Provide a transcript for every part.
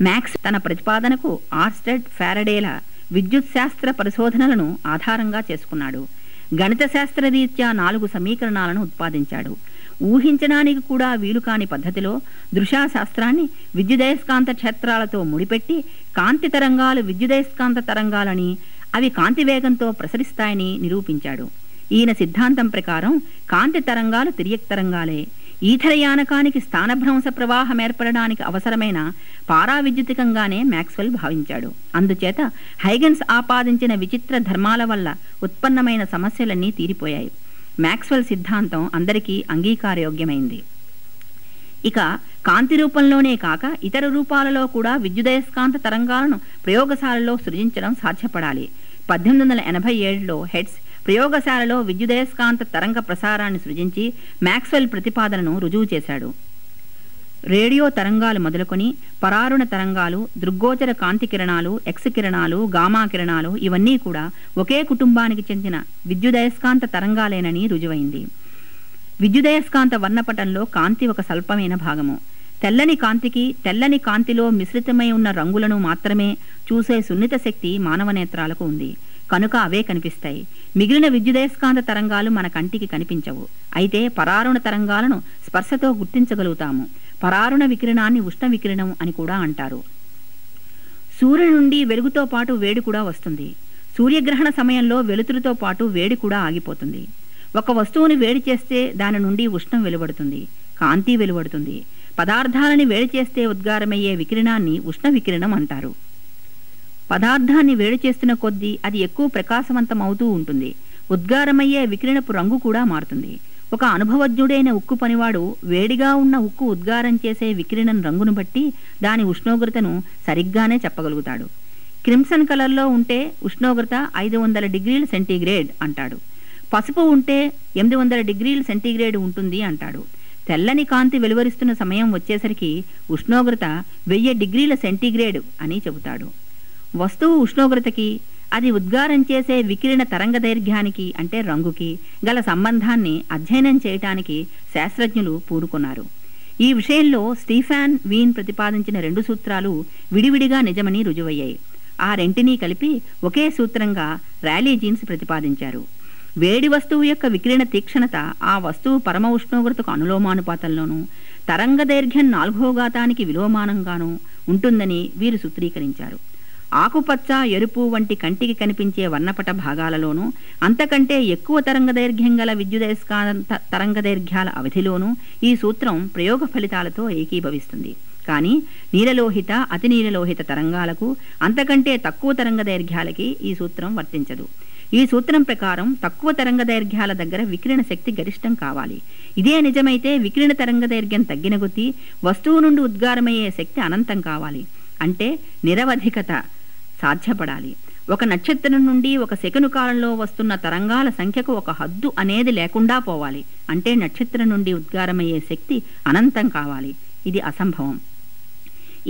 Max తన ప్రతిపాదనకు ఆర్స్టెడ్, ఫారడేల విద్యుత్ శాస్త్ర పరిశోధనలను ఆధారంగా చేసుకున్నాడు. గణిత శాస్త్ర రీత్యా 4 సమీకరణాలను ఉత్పాదించాడు. ఊహించడానికి కూడా వీలుకాని పద్ధతిలో దృశ్యశాస్త్రాన్ని విద్యుదయస్కాంత క్షేత్రాలతో ముడిపెట్టి కాంతి తరంగాలు విద్యుదయస్కాంత తరంగాలని, అవి కాంతి వేగంతో ప్రసరిస్తాయని నిరూపించాడు. ఈయన సిద్ధాంతం ప్రకారం కాంతి తరంగాలు తిర్యక్ తరంగాలే. ఈథరయానకానికి స్థానభ్రంశ ప్రవాహం ఏర్పడడానికి అవసరమైన పారావిద్యుతికంగానే మ్యాక్స్వెల్ భావించాడు. అందుచేత హైగెన్స్ ఆపాదించిన విచిత్ర ధర్మాల వల్ల ఉత్పన్నమైన సమస్యలన్నీ తీరిపోయాయి. మ్యాక్స్వెల్ సిద్ధాంతం అందరికీ అంగీకారయోగ్యమైంది. ఇక కాంతి రూపంలోనే కాక ఇతర రూపాలలో కూడా విద్యుదయస్కాంత తరంగాలను ప్రయోగశాలలో సృజించడం సాధ్యపడాలి. 1887లో హెడ్స్ ప్రయోగశాలలో విద్యుదయస్కాంత తరంగ ప్రసారాన్ని సృజించి మ్యాక్స్వెల్ ప్రతిపాదనను రుజువు చేశాడు. రేడియో తరంగాలు మొదలుకొని పరారుణ తరంగాలు, దృగ్గోచర కాంతి కిరణాలు, ఎక్స్ కిరణాలు, గామా కిరణాలు ఇవన్నీ కూడా ఒకే కుటుంబానికి చెందిన విద్యుదయస్కాంత తరంగాలేనని రుజువైంది. విద్యుదయస్కాంత వర్ణపటంలో కాంతి ఒక స్వల్పమైన భాగము. తెల్లని కాంతికి తెల్లని కాంతిలో మిశ్రితమై ఉన్న రంగులను మాత్రమే చూసే సున్నిత శక్తి మానవ నేత్రాలకు ఉంది. కనుక అవే కనిపిస్తాయి. మిగిలిన విద్యుదయస్కాంత తరంగాలు మన కంటికి కనిపించవు. అయితే పరారుణ తరంగాలను స్పర్శతో గుర్తించగలుగుతాము. పరారుణ వికిరణాన్ని ఉష్ణ వికిరణం అని కూడా అంటారు. సూర్యుడి నుండి వెలుగుతో పాటు వేడి కూడా వస్తుంది. సూర్యగ్రహణ సమయంలో వెలుతురుతో పాటు వేడి కూడా ఆగిపోతుంది. ఒక వస్తువుని వేడి చేస్తే దాని నుండి ఉష్ణం వెలువడుతుంది, కాంతి వెలువడుతుంది. పదార్థాలని వేడి చేస్తే ఉద్గారమయ్యే వికిరణాన్ని ఉష్ణ వికిరణం అంటారు. పదార్థాన్ని వేడి చేస్తున్న కొద్దీ అది ఎక్కువ ప్రకాశవంతమవుతూ ఉంటుంది. ఉద్గారమయ్యే వికిరణపు రంగు కూడా మారుతుంది. ఒక అనుభవజ్ఞుడైన ఉక్కు పనివాడు వేడిగా ఉన్న ఉక్కు ఉద్గారం చేసే వికిరణం రంగును బట్టి దాని ఉష్ణోగ్రతను సరిగ్గానే చెప్పగలుగుతాడు. క్రిమ్సన్ కలర్లో ఉంటే ఉష్ణోగ్రత 500 డిగ్రీల సెంటీగ్రేడ్ అంటాడు. పసుపు ఉంటే 800 డిగ్రీల సెంటీగ్రేడ్ ఉంటుంది అంటాడు. తెల్లని కాంతి వెలువరిస్తున్న సమయం వచ్చేసరికి ఉష్ణోగ్రత 1000 డిగ్రీల సెంటీగ్రేడ్ అని చెబుతాడు. వస్తువు ఉష్ణోగ్రతకి అది ఉద్గారం చేసే వికిరణ తరంగ దైర్ఘ్యానికి అంటే రంగుకి గల సంబంధాన్ని అధ్యయనం చేయటానికి శాస్త్రజ్ఞులు పూనుకున్నారు. ఈ విషయంలో స్టీఫాన్ వీన్ ప్రతిపాదించిన 2 సూత్రాలు విడివిడిగా నిజమని రుజువయ్యాయి. ఆ రెంటినీ కలిపి ఒకే సూత్రంగా ర్యాలీ జీన్స్ ప్రతిపాదించారు. వేడి వస్తువు యొక్క వికిరణ తీక్షణత ఆ వస్తువు పరమ ఉష్ణోగ్రతకు అనులోమానుపాతంలోనూ తరంగ దైర్ఘ్యం 4వ ఘాతానికి విలోమానంగానూ ఉంటుందని వీరు సూత్రీకరించారు. ఆకుపచ్చ, ఎరుపు వంటి కంటికి కనిపించే వర్ణపట భాగాలలోనూ అంతకంటే ఎక్కువ తరంగ దైర్ఘ్యం గల విద్యుదయస్కాంత తరంగ దైర్ఘ్యాల అవధిలోనూ ఈ సూత్రం ప్రయోగ ఫలితాలతో ఏకీభవిస్తుంది. కానీ నీలలోహిత, అతి నీలలోహిత తరంగాలకు అంతకంటే తక్కువ తరంగ దైర్ఘ్యాలకి ఈ సూత్రం వర్తించదు. ఈ సూత్రం ప్రకారం తక్కువ తరంగ దైర్ఘ్యాల దగ్గర వికిరణ శక్తి గరిష్టం కావాలి. ఇదే నిజమైతే వికిరణ తరంగ దైర్ఘ్యం తగ్గిన కొద్దీ వస్తువు నుండి ఉద్గారమయ్యే శక్తి అనంతం కావాలి. అంటే నిరవధికత సాధ్యపడాలి. ఒక నక్షత్రం నుండి ఒక సెకను కాలంలో వస్తున్న తరంగాల సంఖ్యకు ఒక హద్దు అనేది లేకుండా పోవాలి. అంటే నక్షత్రం నుండి ఉద్గారమయ్యే శక్తి అనంతం కావాలి. ఇది అసంభవం.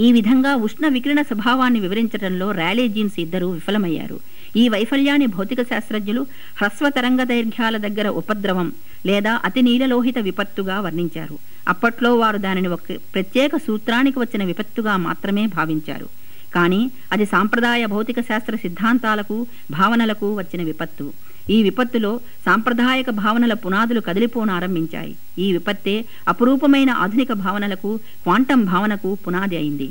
ఈ విధంగా ఉష్ణ వికిరణ స్వభావాన్ని వివరించడంలో ర్యాలీ జీన్స్ ఇద్దరు విఫలమయ్యారు. ఈ వైఫల్యాన్ని భౌతిక శాస్త్రజ్ఞులు హ్రస్వ తరంగ దైర్ఘ్యాల దగ్గర ఉపద్రవం లేదా అతి నీలలోహిత విపత్తుగా వర్ణించారు. అప్పట్లో వారు దానిని ఒక ప్రత్యేక సూత్రానికి వచ్చిన విపత్తుగా మాత్రమే భావించారు. కానీ అది సాంప్రదాయ భౌతిక శాస్త్ర సిద్ధాంతాలకు, భావనలకు వచ్చిన విపత్తు. ఈ విపత్తులో సాంప్రదాయక భావనల పునాదులు కదిలిపోనారంభించాయి. ఈ విపత్తే అపురూపమైన ఆధునిక భావనలకు, క్వాంటం భావనకు పునాది అయింది.